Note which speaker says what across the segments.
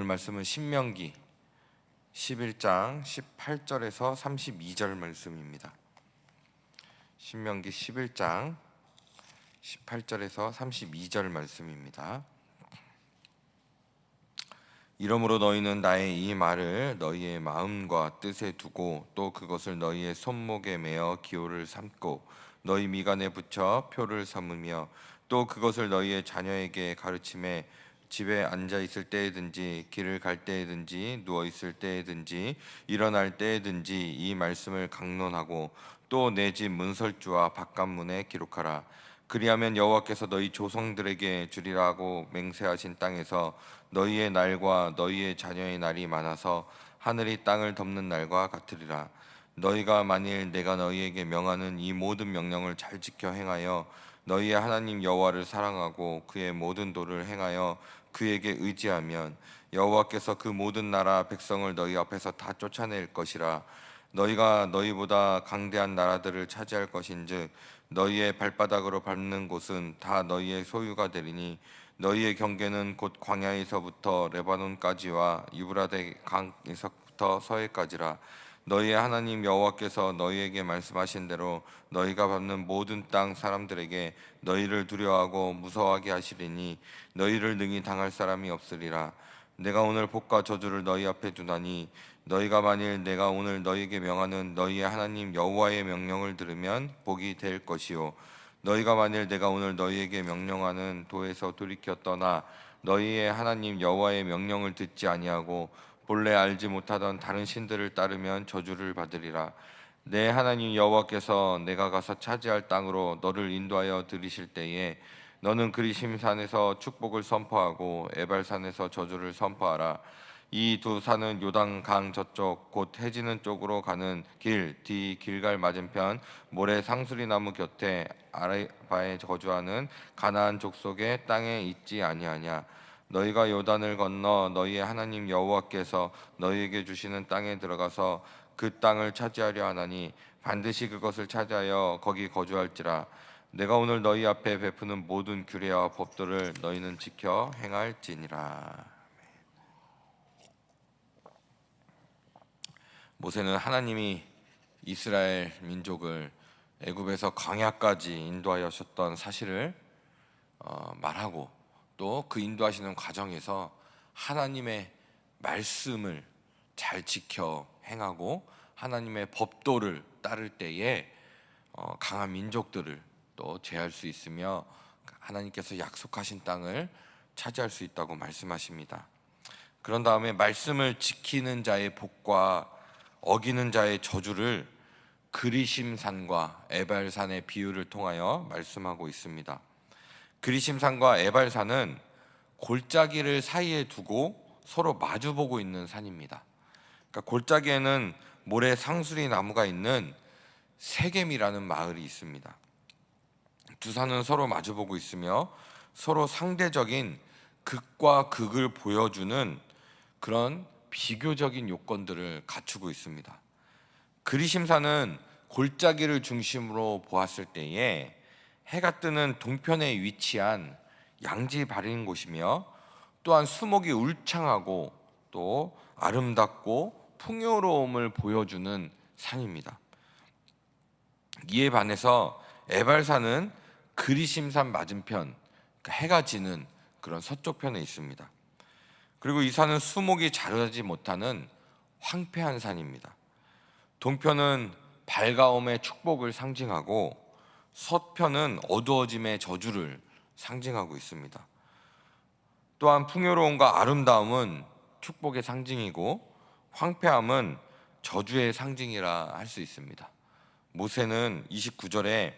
Speaker 1: 말씀은 신명기 11장 18절에서 32절 말씀입니다. 신명기 11장 18절에서 32절 말씀입니다. 이러므로 너희는 나의 이 말을 너희의 마음과 뜻에 두고 또 그것을 너희의 손목에 매어 기호를 삼고 너희 미간에 붙여 표를 삼으며 또 그것을 너희의 자녀에게 가르치매 집에 앉아 있을 때에든지 길을 갈 때에든지 누워 있을 때에든지 일어날 때에든지 이 말씀을 강론하고 또 내 집 문설주와 바깥문에 기록하라. 그리하면 여호와께서 너희 조상들에게 주리라고 맹세하신 땅에서 너희의 날과 너희의 자녀의 날이 많아서 하늘이 땅을 덮는 날과 같으리라. 너희가 만일 내가 너희에게 명하는 이 모든 명령을 잘 지켜 행하여 너희의 하나님 여호와를 사랑하고 그의 모든 도를 행하여 그에게 의지하면 여호와께서 그 모든 나라 백성을 너희 앞에서 다 쫓아낼 것이라. 너희가 너희보다 강대한 나라들을 차지할 것인즉 너희의 발바닥으로 밟는 곳은 다 너희의 소유가 되리니 너희의 경계는 곧 광야에서부터 레바논까지와 유브라데 강에서부터 서해까지라. 너희의 하나님 여호와께서 너희에게 말씀하신 대로 너희가 밟는 모든 땅 사람들에게 너희를 두려워하고 무서워하게 하시리니 너희를 능히 당할 사람이 없으리라. 내가 오늘 복과 저주를 너희 앞에 두나니 너희가 만일 내가 오늘 너희에게 명하는 너희의 하나님 여호와의 명령을 들으면 복이 될 것이요 너희가 만일 내가 오늘 너희에게 명령하는 도에서 돌이켜 떠나 너희의 하나님 여호와의 명령을 듣지 아니하고 본래 알지 못하던 다른 신들을 따르면 저주를 받으리라. 내 하나님 여호와께서 내가 가서 차지할 땅으로 너를 인도하여 들이실 때에 너는 그리심산에서 축복을 선포하고 에발산에서 저주를 선포하라. 이 두 산은 요단 강 저쪽 곧 해지는 쪽으로 가는 길 뒤 길갈 맞은편 모래 상수리 나무 곁에 아라바에 거주하는 가나안 족속의 땅에 있지 아니하냐. 너희가 요단을 건너 너희의 하나님 여호와께서 너희에게 주시는 땅에 들어가서 그 땅을 차지하려 하나니 반드시 그것을 차지하여 거기 거주할지라. 내가 오늘 너희 앞에 베푸는 모든 규례와 법도를 너희는 지켜 행할지니라. 모세는 하나님이 이스라엘 민족을 애굽에서 광야까지 인도하셨던 사실을 말하고 또 그 인도하시는 과정에서 하나님의 말씀을 잘 지켜 행하고 하나님의 법도를 따를 때에 강한 민족들을 또 제할 수 있으며 하나님께서 약속하신 땅을 차지할 수 있다고 말씀하십니다. 그런 다음에 말씀을 지키는 자의 복과 어기는 자의 저주를 그리심산과 에발산의 비유를 통하여 말씀하고 있습니다. 그리심산과 에발산은 골짜기를 사이에 두고 서로 마주보고 있는 산입니다. 그러니까 골짜기에는 모래 상수리 나무가 있는 세겜이라는 마을이 있습니다. 두 산은 서로 마주보고 있으며 서로 상대적인 극과 극을 보여주는 그런 비교적인 요건들을 갖추고 있습니다. 그리심산은 골짜기를 중심으로 보았을 때에 해가 뜨는 동편에 위치한 양지 바른 곳이며 또한 수목이 울창하고 또 아름답고 풍요로움을 보여주는 산입니다. 이에 반해서 에발산은 그리심산 맞은편, 해가 지는 그런 서쪽편에 있습니다. 그리고 이 산은 수목이 자라지 못하는 황폐한 산입니다. 동편은 밝아옴의 축복을 상징하고 서편은 어두워짐의 저주를 상징하고 있습니다. 또한 풍요로움과 아름다움은 축복의 상징이고 황폐함은 저주의 상징이라 할 수 있습니다. 모세는 29절에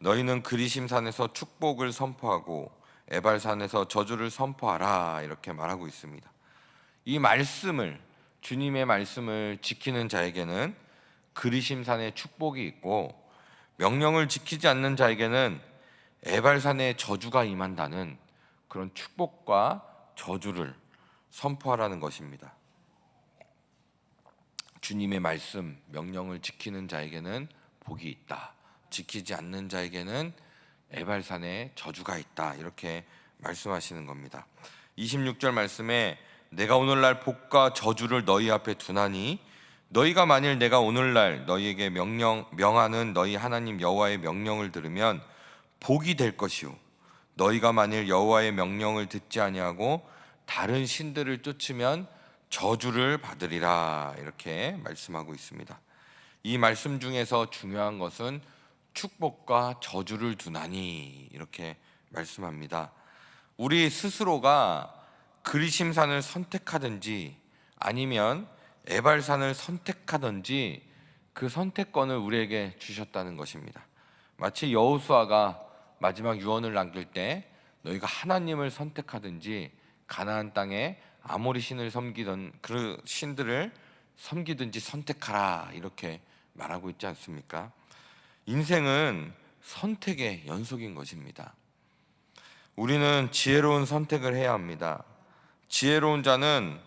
Speaker 1: 너희는 그리심산에서 축복을 선포하고 에발산에서 저주를 선포하라 이렇게 말하고 있습니다. 이 말씀을 주님의 말씀을 지키는 자에게는 그리심산의 축복이 있고 명령을 지키지 않는 자에게는 에발산의 저주가 임한다는 그런 축복과 저주를 선포하라는 것입니다. 주님의 말씀, 명령을 지키는 자에게는 복이 있다. 지키지 않는 자에게는 에발산에 저주가 있다. 이렇게 말씀하시는 겁니다. 26절 말씀에 내가 오늘날 복과 저주를 너희 앞에 두나니 너희가 만일 내가 오늘날 너희에게 명하는 너희 하나님 여호와의 명령을 들으면 복이 될 것이요 너희가 만일 여호와의 명령을 듣지 아니하고 다른 신들을 쫓으면 저주를 받으리라. 이렇게 말씀하고 있습니다. 이 말씀 중에서 중요한 것은 축복과 저주를 두나니 이렇게 말씀합니다. 우리 스스로가 그리심산을 선택하든지 아니면 에발산을 선택하든지 그 선택권을 우리에게 주셨다는 것입니다. 마치 여호수아가 마지막 유언을 남길 때 너희가 하나님을 선택하든지 가나안 땅에 아모리 신을 섬기던 그 신들을 섬기든지 선택하라 이렇게 말하고 있지 않습니까? 인생은 선택의 연속인 것입니다. 우리는 지혜로운 선택을 해야 합니다. 지혜로운 자는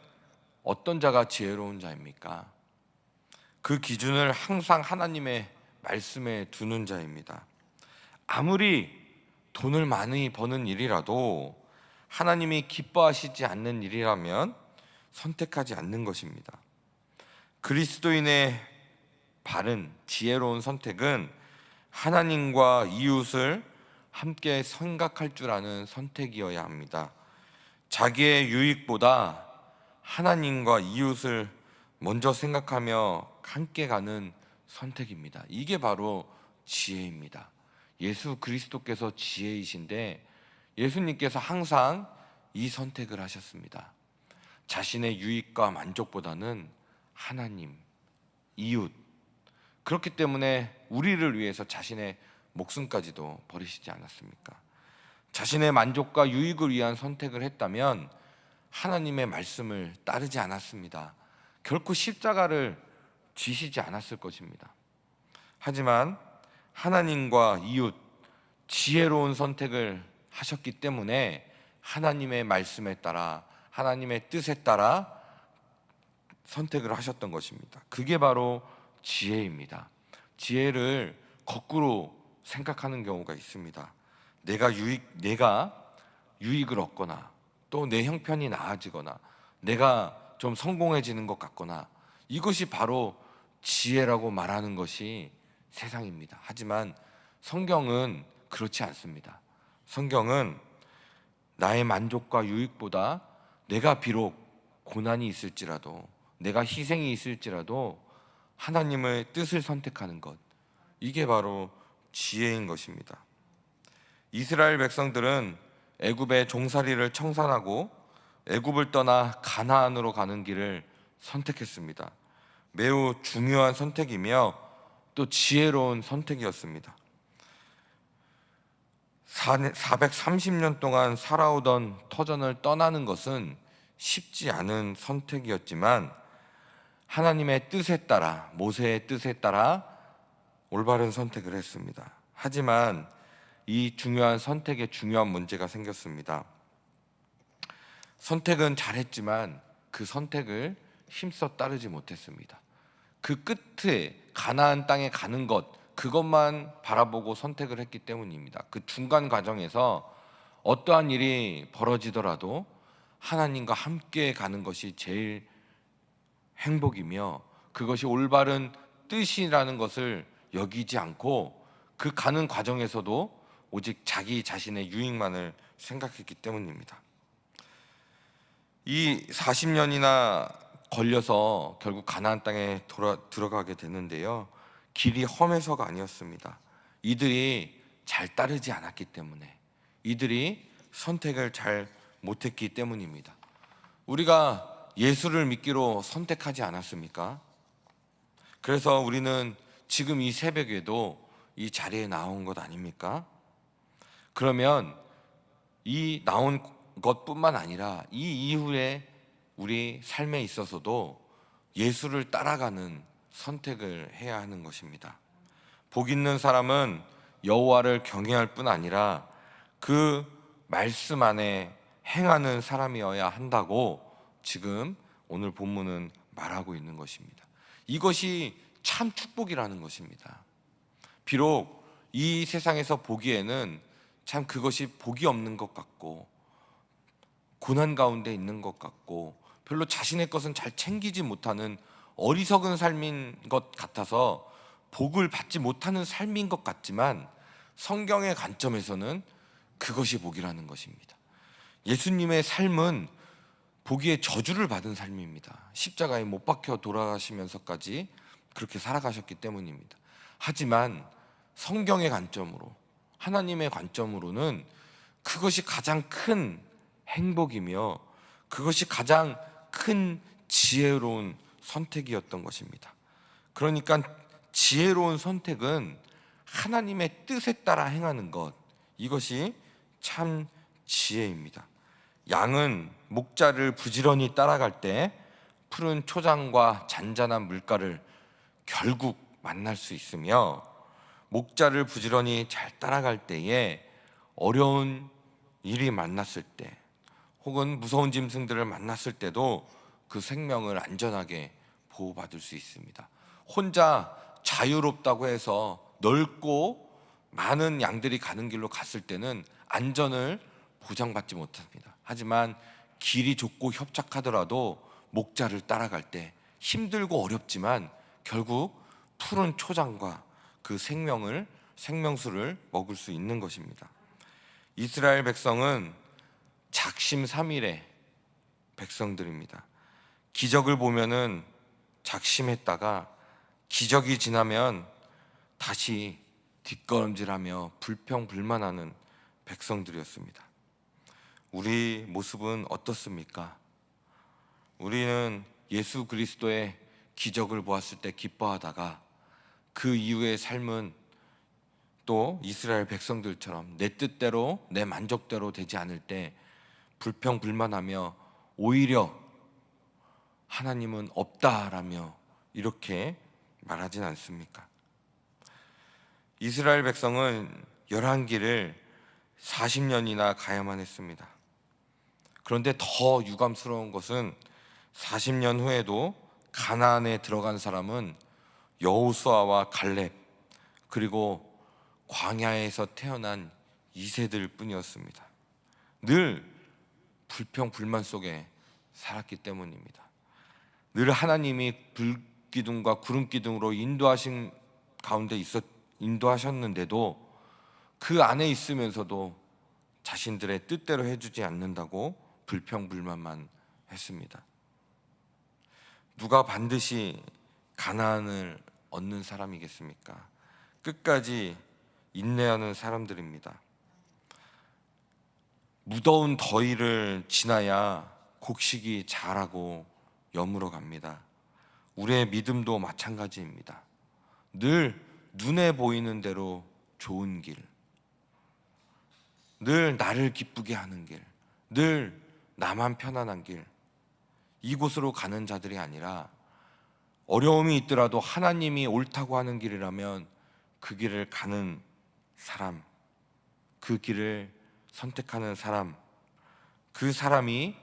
Speaker 1: 어떤 자가 지혜로운 자입니까? 그 기준을 항상 하나님의 말씀에 두는 자입니다. 아무리 돈을 많이 버는 일이라도 하나님이 기뻐하시지 않는 일이라면 선택하지 않는 것입니다. 그리스도인의 바른 지혜로운 선택은 하나님과 이웃을 함께 생각할 줄 아는 선택이어야 합니다. 자기의 유익보다 하나님과 이웃을 먼저 생각하며 함께 가는 선택입니다. 이게 바로 지혜입니다. 예수 그리스도께서 지혜이신데 예수님께서 항상 이 선택을 하셨습니다. 자신의 유익과 만족보다는 하나님, 이웃. 그렇기 때문에 우리를 위해서 자신의 목숨까지도 버리시지 않았습니까? 자신의 만족과 유익을 위한 선택을 했다면 하나님의 말씀을 따르지 않았습니다. 결코 십자가를 지시지 않았을 것입니다. 하지만 하나님과 이웃, 지혜로운 선택을 하셨기 때문에 하나님의 말씀에 따라 하나님의 뜻에 따라 선택을 하셨던 것입니다. 그게 바로 지혜입니다. 지혜를 거꾸로 생각하는 경우가 있습니다. 내가 유익을 얻거나 또 내 형편이 나아지거나 내가 좀 성공해지는 것 같거나 이것이 바로 지혜라고 말하는 것이 세상입니다. 하지만 성경은 그렇지 않습니다. 성경은 나의 만족과 유익보다 내가 비록 고난이 있을지라도 내가 희생이 있을지라도 하나님의 뜻을 선택하는 것, 이게 바로 지혜인 것입니다. 이스라엘 백성들은 애굽의 종살이를 청산하고 애굽을 떠나 가나안으로 가는 길을 선택했습니다. 매우 중요한 선택이며 또 지혜로운 선택이었습니다. 430년 동안 살아오던 터전을 떠나는 것은 쉽지 않은 선택이었지만 하나님의 뜻에 따라, 모세의 뜻에 따라 올바른 선택을 했습니다. 하지만 이 중요한 선택에 중요한 문제가 생겼습니다. 선택은 잘했지만 그 선택을 힘써 따르지 못했습니다. 그 끝에 가나안 땅에 가는 것, 그것만 바라보고 선택을 했기 때문입니다. 그 중간 과정에서 어떠한 일이 벌어지더라도 하나님과 함께 가는 것이 제일 행복이며 그것이 올바른 뜻이라는 것을 여기지 않고 그 가는 과정에서도 오직 자기 자신의 유익만을 생각했기 때문입니다. 이 40년이나 걸려서 결국 가나안 땅에 들어가게 됐는데요. 길이 험해서가 아니었습니다. 이들이 잘 따르지 않았기 때문에, 이들이 선택을 잘 못했기 때문입니다. 우리가 예수를 믿기로 선택하지 않았습니까? 그래서 우리는 지금 이 새벽에도 이 자리에 나온 것 아닙니까? 그러면 이 나온 것뿐만 아니라 이 이후에 우리 삶에 있어서도 예수를 따라가는 선택을 해야 하는 것입니다. 복 있는 사람은 여호와를 경외할 뿐 아니라 그 말씀 안에 행하는 사람이어야 한다고 지금 오늘 본문은 말하고 있는 것입니다. 이것이 참 축복이라는 것입니다. 비록 이 세상에서 보기에는 참 그것이 복이 없는 것 같고 고난 가운데 있는 것 같고 별로 자신의 것은 잘 챙기지 못하는 어리석은 삶인 것 같아서 복을 받지 못하는 삶인 것 같지만, 성경의 관점에서는 그것이 복이라는 것입니다. 예수님의 삶은 보기에 저주를 받은 삶입니다. 십자가에 못 박혀 돌아가시면서까지 그렇게 살아가셨기 때문입니다. 하지만 성경의 관점으로, 하나님의 관점으로는 그것이 가장 큰 행복이며 그것이 가장 큰 지혜로운 선택이었던 것입니다. 그러니까 지혜로운 선택은 하나님의 뜻에 따라 행하는 것, 이것이 참 지혜입니다. 양은 목자를 부지런히 따라갈 때 푸른 초장과 잔잔한 물가를 결국 만날 수 있으며, 목자를 부지런히 잘 따라갈 때에 어려운 일이 만났을 때, 혹은 무서운 짐승들을 만났을 때도 그 생명을 안전하게 보호받을 수 있습니다. 혼자 자유롭다고 해서 넓고 많은 양들이 가는 길로 갔을 때는 안전을 보장받지 못합니다. 하지만 길이 좁고 협착하더라도 목자를 따라갈 때 힘들고 어렵지만 결국 푸른 초장과 그 생명수를 먹을 수 있는 것입니다. 이스라엘 백성은 작심삼일의 백성들입니다. 기적을 보면은 작심했다가 기적이 지나면 다시 뒷걸음질하며 불평불만하는 백성들이었습니다. 우리 모습은 어떻습니까? 우리는 예수 그리스도의 기적을 보았을 때 기뻐하다가 그 이후의 삶은 또 이스라엘 백성들처럼 내 뜻대로 내 만족대로 되지 않을 때 불평불만하며 오히려 하나님은 없다라며 이렇게 말하진 않습니까? 이스라엘 백성은 열왕기를 40년이나 가야만 했습니다. 그런데 더 유감스러운 것은 40년 후에도 가나안에 들어간 사람은 여호수아와 갈렙, 그리고 광야에서 태어난 2세들 뿐이었습니다. 늘 불평불만 속에 살았기 때문입니다. 늘 하나님이 불기둥과 구름기둥으로 인도하셨는데도 그 안에 있으면서도 자신들의 뜻대로 해주지 않는다고 불평불만만 했습니다. 누가 반드시 가나안을 얻는 사람이겠습니까? 끝까지 인내하는 사람들입니다. 무더운 더위를 지나야 곡식이 자라고 여물어 갑니다. 우리의 믿음도 마찬가지입니다. 늘 눈에 보이는 대로 좋은 길, 늘 나를 기쁘게 하는 길, 늘 나만 편안한 길, 이곳으로 가는 자들이 아니라 어려움이 있더라도 하나님이 옳다고 하는 길이라면 그 길을 가는 사람, 그 길을 선택하는 사람, 그 사람이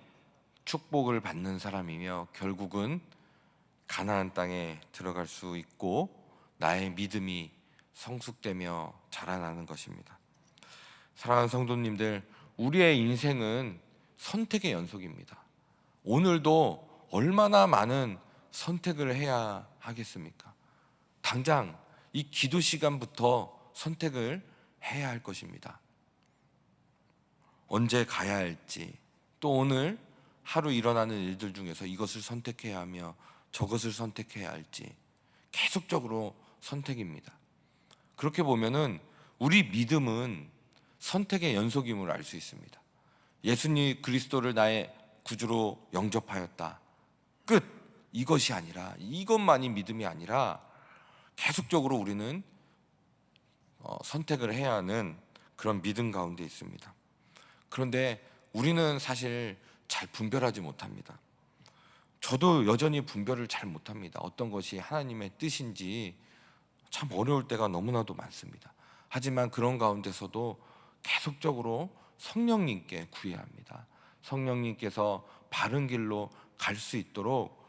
Speaker 1: 축복을 받는 사람이며 결국은 가나안 땅에 들어갈 수 있고 나의 믿음이 성숙되며 자라나는 것입니다. 사랑하는 성도님들, 우리의 인생은 선택의 연속입니다. 오늘도 얼마나 많은 선택을 해야 하겠습니까? 당장 이 기도 시간부터 선택을 해야 할 것입니다. 언제 가야 할지, 또 오늘 하루 일어나는 일들 중에서 이것을 선택해야 하며 저것을 선택해야 할지, 계속적으로 선택입니다. 그렇게 보면은 우리 믿음은 선택의 연속임을 알 수 있습니다. 예수님 그리스도를 나의 구주로 영접하였다, 끝! 이것이 아니라, 이것만이 믿음이 아니라 계속적으로 우리는 선택을 해야 하는 그런 믿음 가운데 있습니다. 그런데 우리는 사실 잘 분별하지 못합니다. 저도 여전히 분별을 잘 못합니다. 어떤 것이 하나님의 뜻인지 참 어려울 때가 너무나도 많습니다. 하지만 그런 가운데서도 계속적으로 성령님께 구해야 합니다. 성령님께서 바른 길로 갈 수 있도록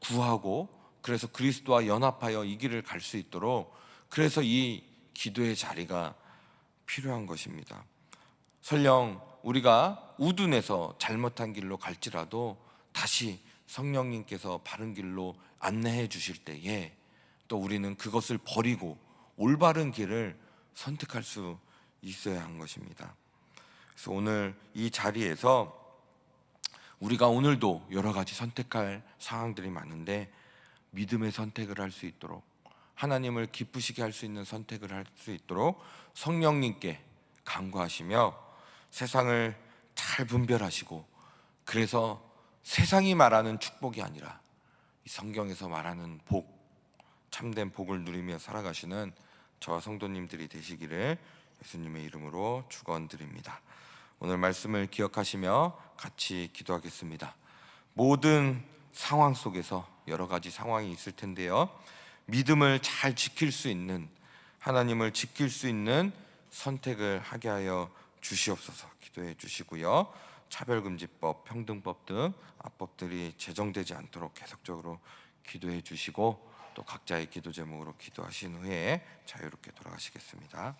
Speaker 1: 구하고, 그래서 그리스도와 연합하여 이 길을 갈 수 있도록, 그래서 이 기도의 자리가 필요한 것입니다. 설령 우리가 우둔해서 잘못한 길로 갈지라도 다시 성령님께서 바른 길로 안내해 주실 때에 또 우리는 그것을 버리고 올바른 길을 선택할 수 있어야 한 것입니다. 그래서 오늘 이 자리에서 우리가 오늘도 여러 가지 선택할 상황들이 많은데 믿음의 선택을 할 수 있도록, 하나님을 기쁘시게 할 수 있는 선택을 할 수 있도록 성령님께 간구하시며 세상을 잘 분별하시고, 그래서 세상이 말하는 축복이 아니라 이 성경에서 말하는 복, 참된 복을 누리며 살아가시는 저와 성도님들이 되시기를 예수님의 이름으로 축원드립니다. 오늘 말씀을 기억하시며 같이 기도하겠습니다. 모든 상황 속에서 여러 가지 상황이 있을 텐데요, 믿음을 잘 지킬 수 있는, 하나님을 지킬 수 있는 선택을 하게 하여 주시옵소서 기도해 주시고요. 차별금지법, 평등법 등 악법들이 제정되지 않도록 계속적으로 기도해 주시고, 또 각자의 기도 제목으로 기도하신 후에 자유롭게 돌아가시겠습니다.